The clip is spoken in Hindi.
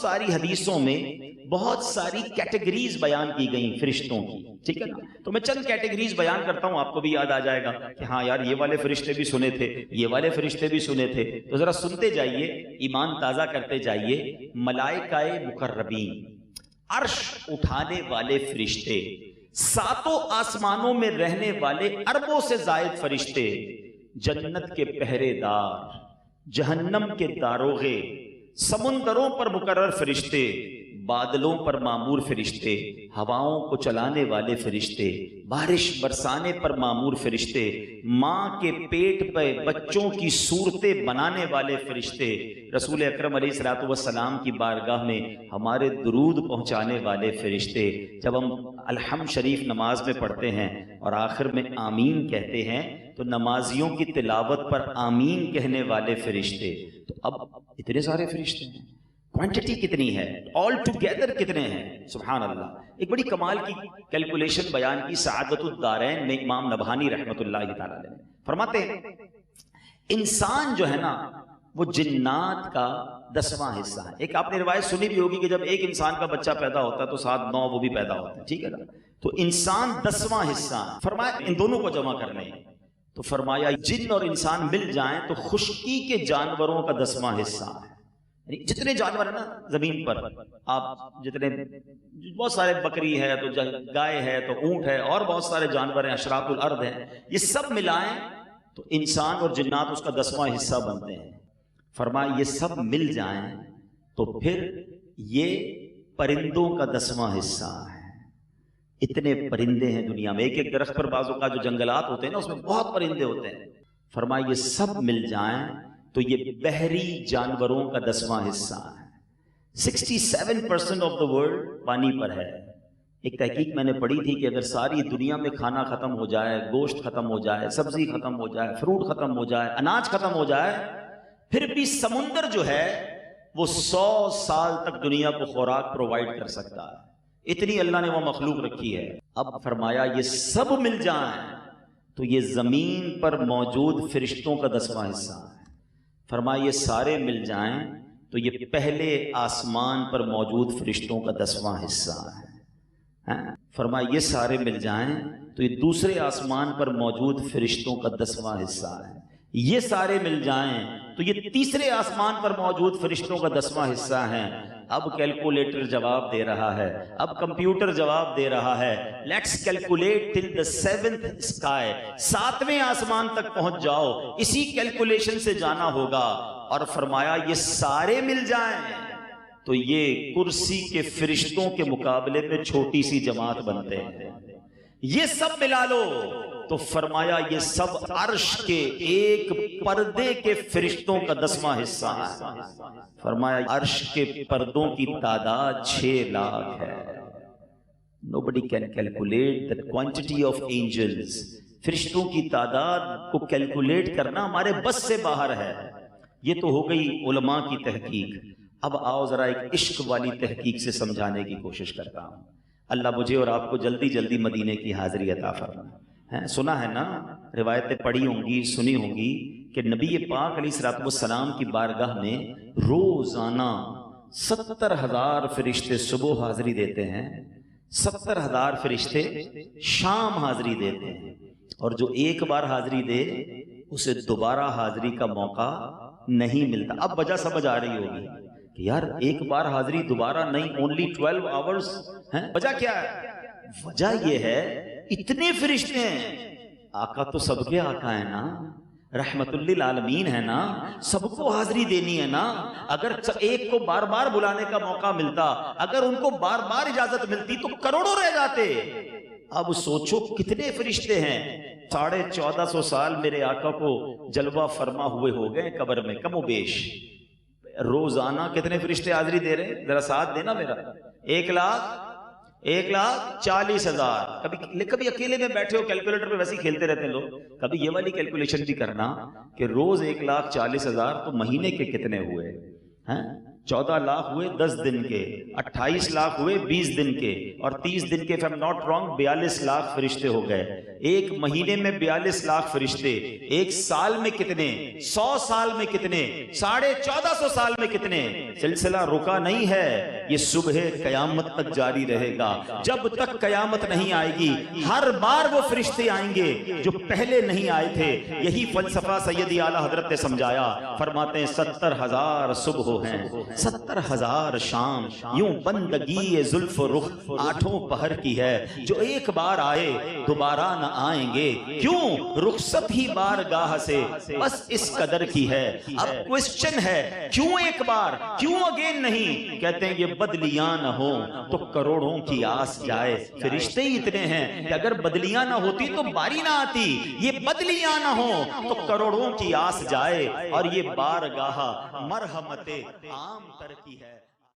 सारी हदीसों में बहुत सारी कैटेगरीज बयान की गई फरिश्तों की, ठीक है ना। तो मैं चंद कैटेगरीज बयान करता हूं, आपको भी याद आ जाएगा कि हाँ यार ये वाले फरिश्ते भी सुने थे, ये वाले फरिश्ते भी सुने थे। तो जरा सुनते जाइए, ईमान ताजा करते जाइए। मलाइकाए मुकर्रबीन, अर्श उठाने वाले फरिश्ते, सातों आसमानों में रहने वाले अरबों से जायद फरिश्ते, जन्नत के पहरेदार, जहन्नम के दारोगे, समुंदरों पर मुकर्रर फरिश्ते, बादलों पर मामूर फरिश्ते, हवाओं को चलाने वाले फरिश्ते, बारिश बरसाने पर मामूर फरिश्ते, माँ के पेट पर बच्चों की सूरतें बनाने वाले फरिश्ते, रसूल अकरम अलैहिस्सलातु वस्सलाम की बारगाह में हमारे दुरूद पहुँचाने वाले फरिश्ते। जब हम अलहम्द शरीफ नमाज में पढ़ते हैं और आखिर में आमीन कहते हैं तो नमाजियों की तिलावत पर आमीन कहने वाले फरिश्ते। तो अब इतने सारे फरिश्ते हैं, क्वांटिटी कितनी है, ऑल टुगेदर कितने हैं, सुभान अल्लाह। एक बड़ी कमाल की कैलकुलेशन बयान की सआदतुद दारैन में इमाम नबहानी रहमतुल्लाहि तआला अलैह फरमाते हैं, इंसान जो है ना वो जिन्नात का 10वां हिस्सा है। एक आपने रिवायत सुनी भी होगी कि जब एक इंसान का बच्चा पैदा होता है तो 7-9 वो भी पैदा होते हैं, ठीक है ना। तो इंसान 10वां हिस्सा है। फरमाया इन दोनों को जमा करने, तो फरमाया जिन्न और इंसान मिल जाएं तो खुश्की के जानवरों का 10वां हिस्सा है। जितने जानवर है ना जमीन पर, आप जितने, बहुत सारे बकरी है तो गाय है तो ऊंट है और बहुत सारे जानवर हैं, अशराफुल अर्द हैं, ये सब मिलाएं तो इंसान और जिन्नात उसका 10वां हिस्सा बनते हैं। फरमाया ये सब मिल जाएं तो फिर ये परिंदों का 10वां हिस्सा है। इतने परिंदे हैं दुनिया में, एक एक दरख्त पर बाजू का जो जंगलात होते हैं ना उसमें बहुत परिंदे होते हैं। फरमाया ये सब मिल जाएं तो ये बहरी जानवरों का 10वां हिस्सा है। 67% ऑफ द वर्ल्ड पानी पर है। एक तहकीक मैंने पढ़ी थी कि अगर सारी दुनिया में खाना खत्म हो जाए, गोश्त खत्म हो जाए, सब्जी खत्म हो जाए, फ्रूट खत्म हो जाए, अनाज खत्म हो जाए, फिर भी समुंदर जो है वो 100 साल तक दुनिया को खुराक प्रोवाइड कर सकता है। इतनी अल्लाह ने वो मखलूक रखी है। अब फरमाया ये सब मिल जाए तो ये जमीन पर मौजूद फरिश्तों का 10वां हिस्सा है। फरमाया ये सारे मिल जाएं तो ये पहले आसमान पर मौजूद फरिश्तों का 10वां हिस्सा है। फरमाया ये सारे मिल जाएं तो ये दूसरे आसमान पर मौजूद फरिश्तों का 10वां हिस्सा है। ये सारे मिल जाएं तो ये तीसरे आसमान पर मौजूद फरिश्तों का 10वां हिस्सा है। अब कैलकुलेटर जवाब दे रहा है, अब कंप्यूटर जवाब दे रहा है, let's calculate till the 7th sky, 7वें आसमान तक पहुंच जाओ, इसी कैलकुलेशन से जाना होगा। और फरमाया ये सारे मिल जाएं तो ये कुर्सी के फरिश्तों के मुकाबले में छोटी सी जमात बनते हैं। ये सब मिला लो तो फरमाया ये सब अर्श के एक पर्दे के फरिश्तों का 10वां हिस्सा है। फरमाया अर्श के पर्दों की तादाद 6 लाख है। Nobody can calculate the quantity of angels। फरिश्तों की तादाद को कैलकुलेट करना हमारे बस से बाहर है। ये तो हो गई उलमा की तहकीक। अब आओ जरा एक इश्क वाली तहकीक से समझाने की कोशिश करता हूँ। अल्लाह मुझे और आपको जल्दी जल्दी मदीने की हाजिरी अता फरमाए। सुना है ना, रिवायतें पढ़ी होंगी, सुनी होंगी कि नबी पाक अलैहिस्सलाम की बारगाह में रोजाना 70,000 फरिश्ते सुबह हाजिरी देते हैं, 70,000 फरिश्ते शाम हाजिरी देते हैं। और जो एक बार हाजिरी दे उसे दोबारा हाजिरी का मौका नहीं मिलता। अब वजह समझ आ रही होगी कि यार एक बार हाजिरी दोबारा नहीं, ओनली 12 आवर्स है। वजह क्या है? वजह यह है इतने फरिश्ते हैं, आका तो सबके आका है ना, रहमतुल्लिल आलमीन है ना, सबको हाजिरी देनी है ना। अगर एक को बार बार बुलाने का मौका मिलता, अगर उनको बार बार इजाजत मिलती तो करोड़ों रह जाते। अब सोचो कितने फरिश्ते हैं। 1450 साल मेरे आका को जलवा फरमा हुए हो गए कब्र में कमोबेश। रोजाना कितने फरिश्ते हाजिरी दे रहे हैं? जरा साथ देना मेरा। 1,40,000। कभी अकेले में बैठे हो कैलकुलेटर पे वैसे ही खेलते रहते हैं लोग, कभी ये वाली कैलकुलेशन भी करना कि रोज 1,40,000 तो महीने के कितने हुए हैं। 14 लाख हुए 10 दिन के, 28 लाख हुए 20 दिन के, और 30 दिन के, if I'm not wrong, 42 lakh फरिश्ते हो गए। एक महीने में 42 लाख फरिश्ते, एक साल में कितने, 100 साल में कितने, 1450 साल में कितने। सिलसिला रुका नहीं है, ये सुबह कयामत तक जारी रहेगा। जब तक कयामत नहीं आएगी हर बार वो फरिश्ते आएंगे जो पहले नहीं आए थे। यही फलसफा सैयदी आला हजरत ने समझाया। फरमाते हैं 70,000 सुबह हैं, 70,000 शाम, यूं बंदगी जुल्फ रुख 8 पहर की है। जो एक बार आए दोबारा न आएंगे, क्यों रुखसत ही बारगाह से बस इस कदर की है। अब क्वेश्चन है क्यों एक बार, क्यों अगेन नहीं। कहते हैं ये बदलियां न हो तो करोड़ों की आस जाए। फरिश्ते ही इतने हैं कि अगर बदलियां ना होती तो बारी ना आती। ये बदलियां ना हो तो करोड़ों की आस जाए, और ये बारगाह मरहमते आम तर की है।